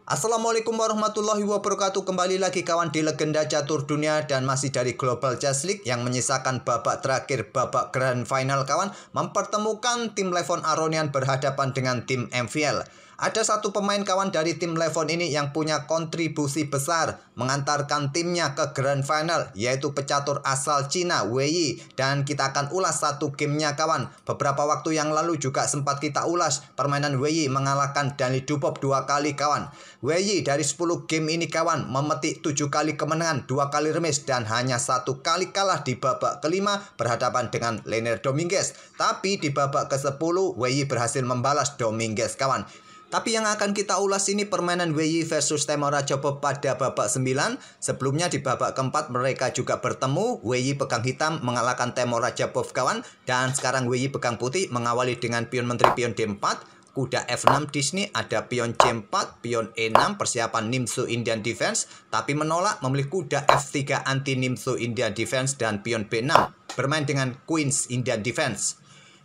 Assalamualaikum warahmatullahi wabarakatuh. Kembali lagi kawan di Legenda Catur Dunia dan masih dari Global Chess League yang menyisakan babak terakhir, babak Grand Final kawan, mempertemukan tim Levon Aronian berhadapan dengan tim MVL. Ada satu pemain kawan dari tim Levon ini yang punya kontribusi besar mengantarkan timnya ke Grand Final, yaitu pecatur asal Cina, Wei Yi. Dan kita akan ulas satu gamenya kawan. Beberapa waktu yang lalu juga sempat kita ulas permainan Wei Yi mengalahkan Danny Dubov 2 kali kawan. Wei Yi dari 10 game ini kawan memetik 7 kali kemenangan, 2 kali remis dan hanya 1 kali kalah di babak kelima berhadapan dengan Leonel Dominguez. Tapi di babak ke-10 Wei Yi berhasil membalas Dominguez kawan. Tapi yang akan kita ulas ini permainan Wei Yi versus Temur Rajapov pada babak 9. Sebelumnya di babak keempat mereka juga bertemu. Wei Yi pegang hitam mengalahkan Temur Rajapov kawan. Dan sekarang Wei Yi pegang putih mengawali dengan pion menteri pion D4. Kuda F6 di sini ada pion C4, pion E6 persiapan Nimzo Indian Defense. Tapi menolak memilih kuda F3 anti Nimzo Indian Defense dan pion B6. Bermain dengan Queens Indian Defense.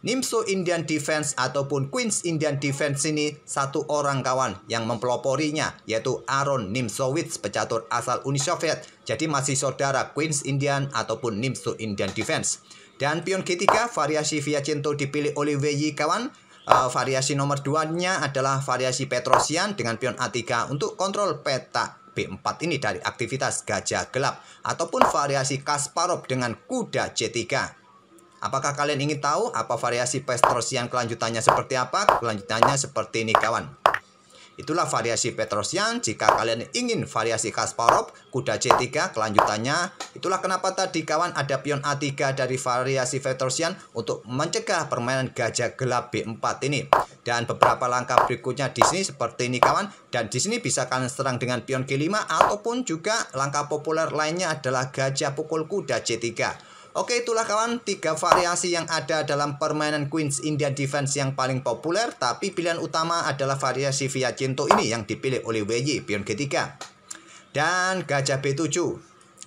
Nimzo Indian Defense ataupun Queens Indian Defense ini satu orang kawan yang mempeloporinya, yaitu Aron Nimzowitsch, pecatur asal Uni Soviet. Jadi masih saudara Queens Indian ataupun Nimzo Indian Defense. Dan pion G3 variasi Vicenzo dipilih oleh Wei Yi kawan. Variasi nomor 2-nya adalah variasi Petrosian dengan pion A3 untuk kontrol peta B4 ini dari aktivitas gajah gelap. Ataupun variasi Kasparov dengan kuda C3. Apakah kalian ingin tahu apa variasi Petrosian kelanjutannya seperti apa? Kelanjutannya seperti ini kawan. Itulah variasi Petrosian. Jika kalian ingin variasi Kasparov, kuda C3 kelanjutannya. Itulah kenapa tadi kawan ada pion A3 dari variasi Petrosian untuk mencegah permainan gajah gelap B4 ini. Dan beberapa langkah berikutnya di sini seperti ini kawan. Dan di sini bisa kalian serang dengan pion G5 ataupun juga langkah populer lainnya adalah gajah pukul kuda C3. Oke, itulah kawan 3 variasi yang ada dalam permainan Queens Indian Defense yang paling populer. Tapi pilihan utama adalah variasi Vicenzo ini yang dipilih oleh Wei Yi, pion G3. Dan gajah B7.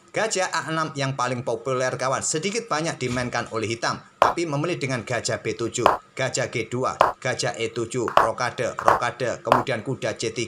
Gajah A6 yang paling populer kawan. Sedikit banyak dimainkan oleh hitam. Tapi memilih dengan gajah B7, gajah G2, gajah E7, rokade, kemudian kuda C3.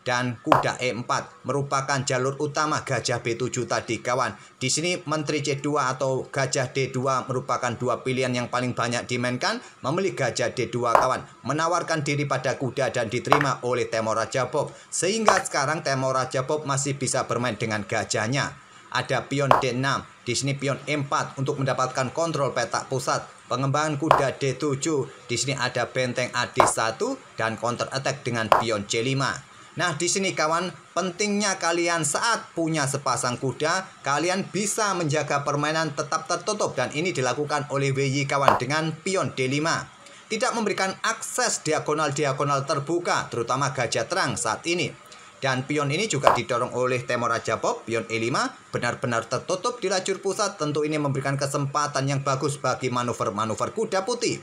Dan kuda E4 merupakan jalur utama gajah B7 tadi kawan. Di sini menteri C2 atau gajah D2 merupakan 2 pilihan yang paling banyak dimainkan. Memilih gajah D2 kawan, menawarkan diri pada kuda dan diterima oleh Temur Rajapov. Sehingga sekarang Temur Rajapov masih bisa bermain dengan gajahnya. Ada pion D6, di sini pion E4 untuk mendapatkan kontrol petak pusat. Pengembangan kuda D7, di sini ada benteng AD1 dan counter attack dengan pion C5. Nah, di sini kawan, pentingnya kalian saat punya sepasang kuda, kalian bisa menjaga permainan tetap tertutup. Dan ini dilakukan oleh Wei Yi kawan dengan pion D5. Tidak memberikan akses diagonal-diagonal terbuka, terutama gajah terang saat ini. Dan pion ini juga didorong oleh Temur Rajapov, pion E5, benar-benar tertutup di lajur pusat. Tentu ini memberikan kesempatan yang bagus bagi manuver-manuver kuda putih.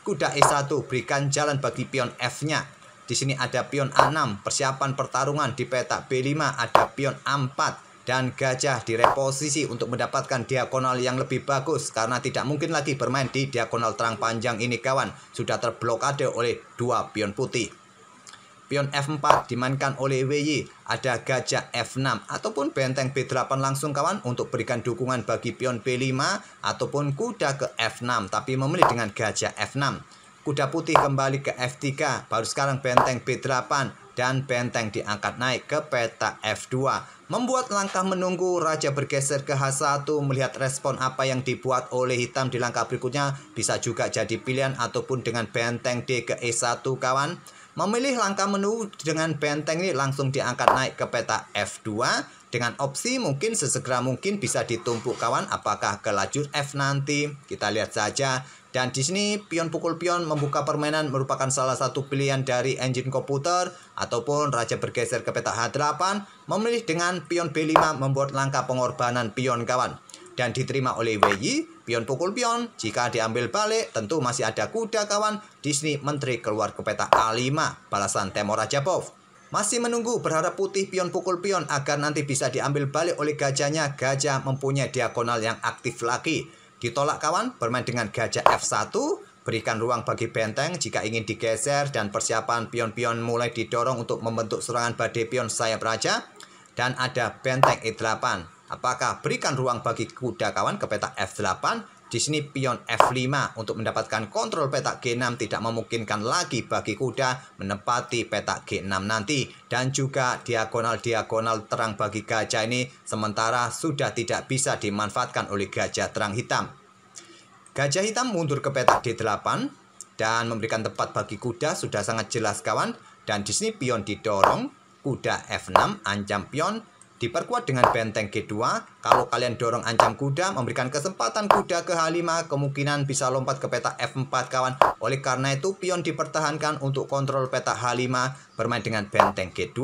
Kuda E1 berikan jalan bagi pion F-nya. Di sini ada pion A6, persiapan pertarungan di peta B5, ada pion A4 dan gajah direposisi untuk mendapatkan diagonal yang lebih bagus karena tidak mungkin lagi bermain di diagonal terang panjang ini kawan. Sudah terblokade oleh 2 pion putih. Pion F4 dimainkan oleh Wei Yi, ada gajah F6 ataupun benteng B8 langsung kawan untuk berikan dukungan bagi pion B5 ataupun kuda ke F6 tapi memilih dengan gajah F6. Kuda putih kembali ke F3, baru sekarang benteng B8 dan benteng diangkat naik ke peta F2. Membuat langkah menunggu, raja bergeser ke H1 melihat respon apa yang dibuat oleh hitam di langkah berikutnya. Bisa juga jadi pilihan ataupun dengan benteng D ke E1 kawan. Memilih langkah menunggu dengan benteng ini langsung diangkat naik ke peta F2. Dengan opsi mungkin sesegera mungkin bisa ditumpuk kawan, apakah ke lajur F nanti. Kita lihat saja. Dan di sini pion pukul pion membuka permainan merupakan salah satu pilihan dari engine komputer ataupun raja bergeser ke peta H8 memilih dengan pion B5 membuat langkah pengorbanan pion kawan. Dan diterima oleh Wei Yi, pion pukul pion. Jika diambil balik tentu masih ada kuda kawan. Di sini menteri keluar ke peta A5 balasan Temur Rajapov. Masih menunggu berharap putih pion pukul pion agar nanti bisa diambil balik oleh gajahnya. Gajah mempunyai diagonal yang aktif lagi. Ditolak kawan, bermain dengan gajah F1, Berikan ruang bagi benteng jika ingin digeser dan persiapan pion-pion mulai didorong untuk membentuk serangan badai pion sayap raja. Dan ada benteng E8. Apakah berikan ruang bagi kuda kawan ke petak F8? Di sini pion F5 untuk mendapatkan kontrol petak G6 tidak memungkinkan lagi bagi kuda menempati petak G6 nanti. Dan juga diagonal-diagonal terang bagi gajah ini sementara sudah tidak bisa dimanfaatkan oleh gajah terang hitam. Gajah hitam mundur ke petak D8 dan memberikan tempat bagi kuda sudah sangat jelas kawan. Dan di sini pion didorong, kuda F6, ancam pion. Diperkuat dengan benteng G2, kalau kalian dorong ancam kuda, memberikan kesempatan kuda ke H5, kemungkinan bisa lompat ke petak F4 kawan. Oleh karena itu, pion dipertahankan untuk kontrol petak H5, bermain dengan benteng G2.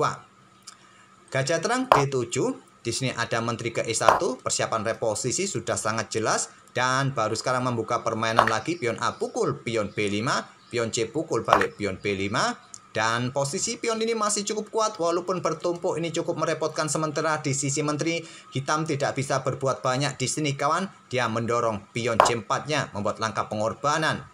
Gajah terang D7, di sini ada menteri ke E1, persiapan reposisi sudah sangat jelas. Dan baru sekarang membuka permainan lagi, pion A pukul pion B5, pion C pukul balik pion B5. Dan posisi pion ini masih cukup kuat walaupun bertumpuk ini cukup merepotkan sementara di sisi menteri. Hitam tidak bisa berbuat banyak di sini kawan. Dia mendorong pion C4-nya membuat langkah pengorbanan.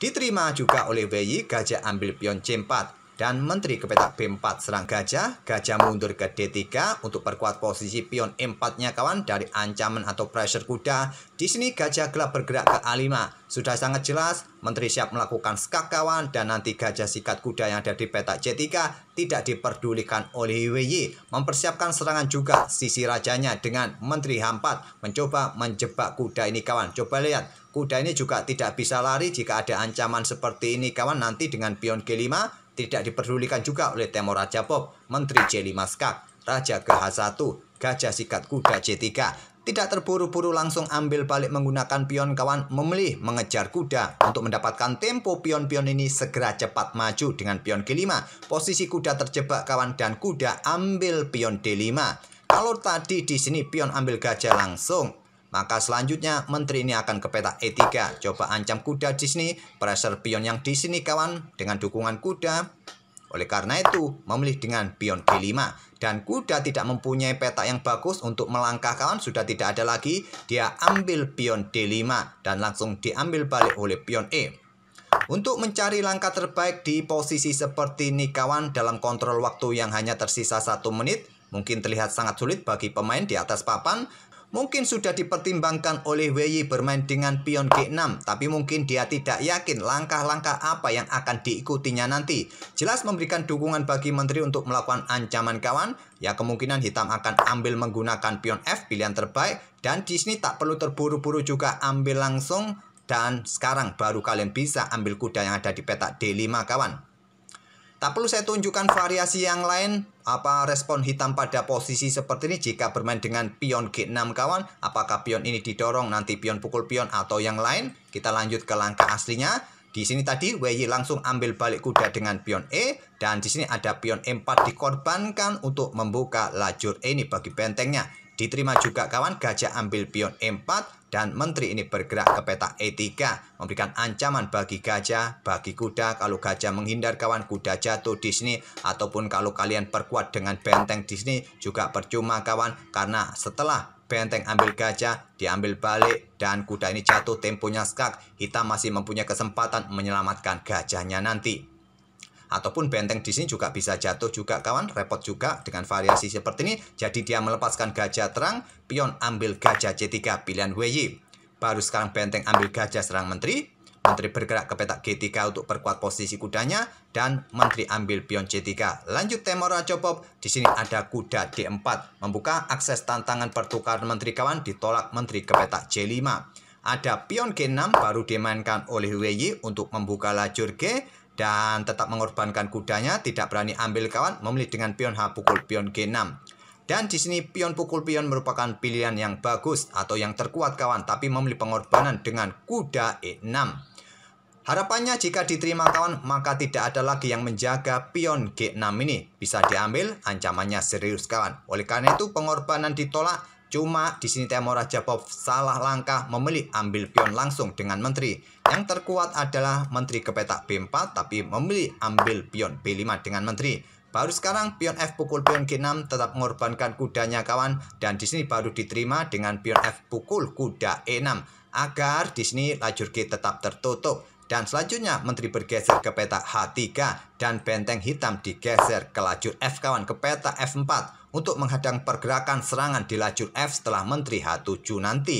Diterima juga oleh WY, gajah ambil pion C4. Dan menteri ke petak B4 serang gajah. Gajah mundur ke D3 untuk perkuat posisi pion E4-nya kawan dari ancaman atau pressure kuda. Di sini gajah gelap bergerak ke A5. Sudah sangat jelas, menteri siap melakukan skak kawan. Dan nanti gajah sikat kuda yang ada di petak C3 tidak diperdulikan oleh WY. Mempersiapkan serangan juga sisi rajanya dengan menteri H4. Mencoba menjebak kuda ini kawan. Coba lihat, kuda ini juga tidak bisa lari jika ada ancaman seperti ini kawan. Nanti dengan pion G5 tidak diperdulikan juga oleh Temur Rajapop. Menteri C5 skak, raja ke H1, gajah sikat kuda C3. Tidak terburu-buru langsung ambil balik menggunakan pion kawan, memilih mengejar kuda. Untuk mendapatkan tempo pion-pion ini segera cepat maju dengan pion G5. Posisi kuda terjebak kawan dan kuda ambil pion D5. Kalau tadi di sini pion ambil gajah langsung, maka selanjutnya menteri ini akan ke petak E3. Coba ancam kuda di sini, pressure pion yang di sini kawan dengan dukungan kuda. Oleh karena itu memilih dengan pion G5 dan kuda tidak mempunyai petak yang bagus untuk melangkah kawan, sudah tidak ada lagi. Dia ambil pion D5 dan langsung diambil balik oleh pion E. Untuk mencari langkah terbaik di posisi seperti ini kawan dalam kontrol waktu yang hanya tersisa 1 menit, mungkin terlihat sangat sulit bagi pemain di atas papan. Mungkin sudah dipertimbangkan oleh WY bermain dengan pion G6, tapi mungkin dia tidak yakin langkah-langkah apa yang akan diikutinya nanti. Jelas memberikan dukungan bagi menteri untuk melakukan ancaman kawan. Ya kemungkinan hitam akan ambil menggunakan pion F, pilihan terbaik. Dan di sini tak perlu terburu-buru juga ambil langsung. Dan sekarang baru kalian bisa ambil kuda yang ada di petak D5 kawan. Tak perlu saya tunjukkan variasi yang lain, apa respon hitam pada posisi seperti ini jika bermain dengan pion G6 kawan. Apakah pion ini didorong nanti pion pukul pion atau yang lain? Kita lanjut ke langkah aslinya. Di sini tadi WY langsung ambil balik kuda dengan pion E. Dan di sini ada pion E4 dikorbankan untuk membuka lajur E ini bagi bentengnya. Diterima juga kawan, gajah ambil pion E4 dan menteri ini bergerak ke petak E3. Memberikan ancaman bagi gajah, bagi kuda. Kalau gajah menghindar kawan, kuda jatuh di sini. Ataupun kalau kalian perkuat dengan benteng di sini juga percuma kawan. Karena setelah benteng ambil gajah, diambil balik dan kuda ini jatuh, temponya skak. Hitam masih mempunyai kesempatan menyelamatkan gajahnya nanti. Ataupun benteng di sini juga bisa jatuh juga kawan, repot juga dengan variasi seperti ini. Jadi dia melepaskan gajah terang, pion ambil gajah C3 pilihan WY. Baru sekarang benteng ambil gajah serang menteri. Menteri bergerak ke petak G3 untuk perkuat posisi kudanya dan menteri ambil pion C3. Lanjut Temur Rajapop. Di sini ada kuda D4 membuka akses tantangan pertukaran menteri kawan, ditolak menteri ke petak J5. Ada pion G6 baru dimainkan oleh WY untuk membuka lajur G. Dan tetap mengorbankan kudanya, tidak berani ambil kawan, memilih dengan pion H pukul pion G6. Dan di sini pion pukul pion merupakan pilihan yang bagus atau yang terkuat kawan, tapi memilih pengorbanan dengan kuda E6. Harapannya jika diterima kawan, maka tidak ada lagi yang menjaga pion G6 ini. Bisa diambil, ancamannya serius kawan. Oleh karena itu pengorbanan ditolak. Cuma di sini Temur Rajapop salah langkah, memilih ambil pion langsung dengan menteri. Yang terkuat adalah menteri ke petak B4 tapi memilih ambil pion B5 dengan menteri. Baru sekarang pion F pukul pion G6 tetap mengorbankan kudanya kawan, dan di sini baru diterima dengan pion F pukul kuda E6 agar di sini lajur G tetap tertutup. Dan selanjutnya Menteri bergeser ke petak H3 dan benteng hitam digeser ke lajur F kawan, ke petak F4 untuk menghadang pergerakan serangan di lajur F setelah Menteri H7 nanti.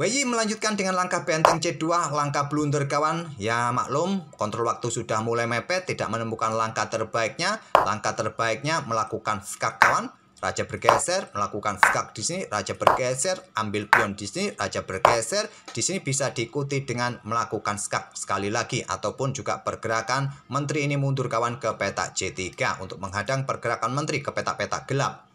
WY melanjutkan dengan langkah benteng C2, langkah blunder kawan. Ya maklum, kontrol waktu sudah mulai mepet, tidak menemukan langkah terbaiknya. Langkah terbaiknya melakukan skak kawan. Raja bergeser, melakukan skak di sini, raja bergeser, ambil pion di sini, raja bergeser. Di sini bisa diikuti dengan melakukan skak sekali lagi ataupun juga pergerakan menteri ini mundur kawan ke petak C3 untuk menghadang pergerakan menteri ke petak-petak gelap.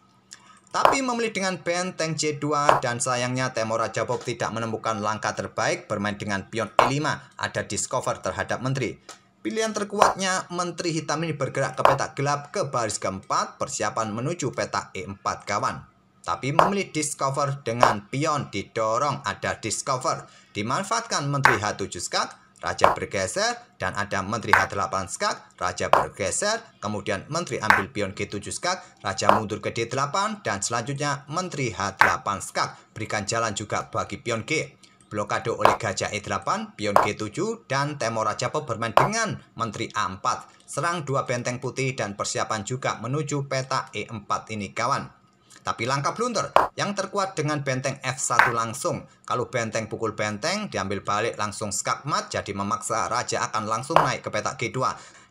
Tapi memilih dengan benteng C2 dan sayangnya Temur Rajabov tidak menemukan langkah terbaik, bermain dengan pion E5, ada discover terhadap menteri. Pilihan terkuatnya menteri hitam ini bergerak ke petak gelap ke baris keempat, persiapan menuju petak E4 kawan. Tapi memilih discover dengan pion didorong, ada discover. Dimanfaatkan menteri H7 skak, raja bergeser, dan ada menteri H8 skak, raja bergeser, kemudian menteri ambil pion G7 skak, raja mundur ke D8, dan selanjutnya menteri H8 skak. Berikan jalan juga bagi pion G. Blokade oleh gajah E8, pion G7, dan Temur Rajabov bermain dengan menteri A4. Serang dua benteng putih dan persiapan juga menuju petak E4 ini kawan. Tapi langkah blunder yang terkuat dengan benteng F1 langsung. Kalau benteng pukul benteng, diambil balik langsung skak mat, jadi memaksa raja akan langsung naik ke petak G2.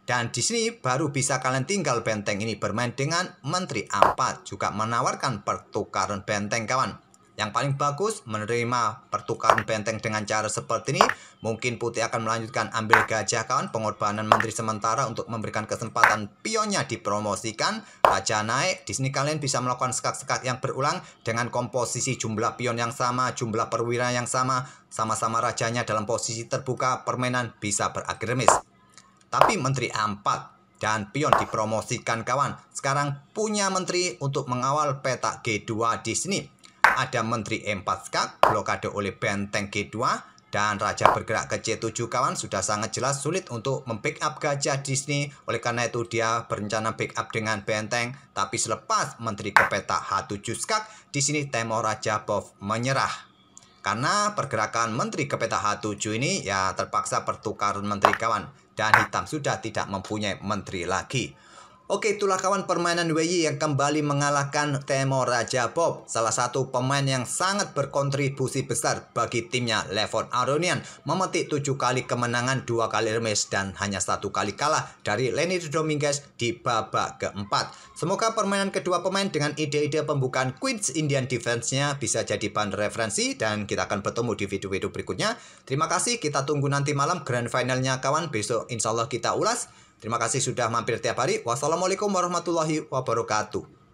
Dan di sini baru bisa kalian tinggal benteng ini bermain dengan menteri A4. Juga menawarkan pertukaran benteng kawan. Yang paling bagus menerima pertukaran benteng dengan cara seperti ini. Mungkin putih akan melanjutkan ambil gajah kawan, pengorbanan menteri sementara untuk memberikan kesempatan pionnya dipromosikan. Raja naik, di sini kalian bisa melakukan skak-skak yang berulang dengan komposisi jumlah pion yang sama, jumlah perwira yang sama-sama rajanya dalam posisi terbuka, permainan bisa beragremis. Tapi menteri A4 dan pion dipromosikan kawan. Sekarang punya menteri untuk mengawal petak G2 di sini. Ada menteri E4 skak, blokade oleh benteng G2, dan raja bergerak ke C7 kawan. Sudah sangat jelas sulit untuk membackup gajah di sini. Oleh karena itu dia berencana backup dengan benteng. Tapi selepas menteri ke petak H7 skak, di sini Temur Rajabov menyerah. Karena pergerakan menteri ke petak H7 ini ya terpaksa pertukaran menteri kawan. Dan hitam sudah tidak mempunyai menteri lagi. Oke, itulah kawan permainan WY yang kembali mengalahkan Temur Rajabov, salah satu pemain yang sangat berkontribusi besar bagi timnya Levon Aronian, memetik 7 kali kemenangan, 2 kali remis, dan hanya 1 kali kalah dari Lenny Dominguez di babak keempat. Semoga permainan kedua pemain dengan ide-ide pembukaan Queen's Indian Defense-nya bisa jadi bahan referensi, dan kita akan bertemu di video-video berikutnya. Terima kasih, kita tunggu nanti malam grand finalnya kawan, besok insya Allah kita ulas. Terima kasih sudah mampir tiap hari. Wassalamualaikum warahmatullahi wabarakatuh.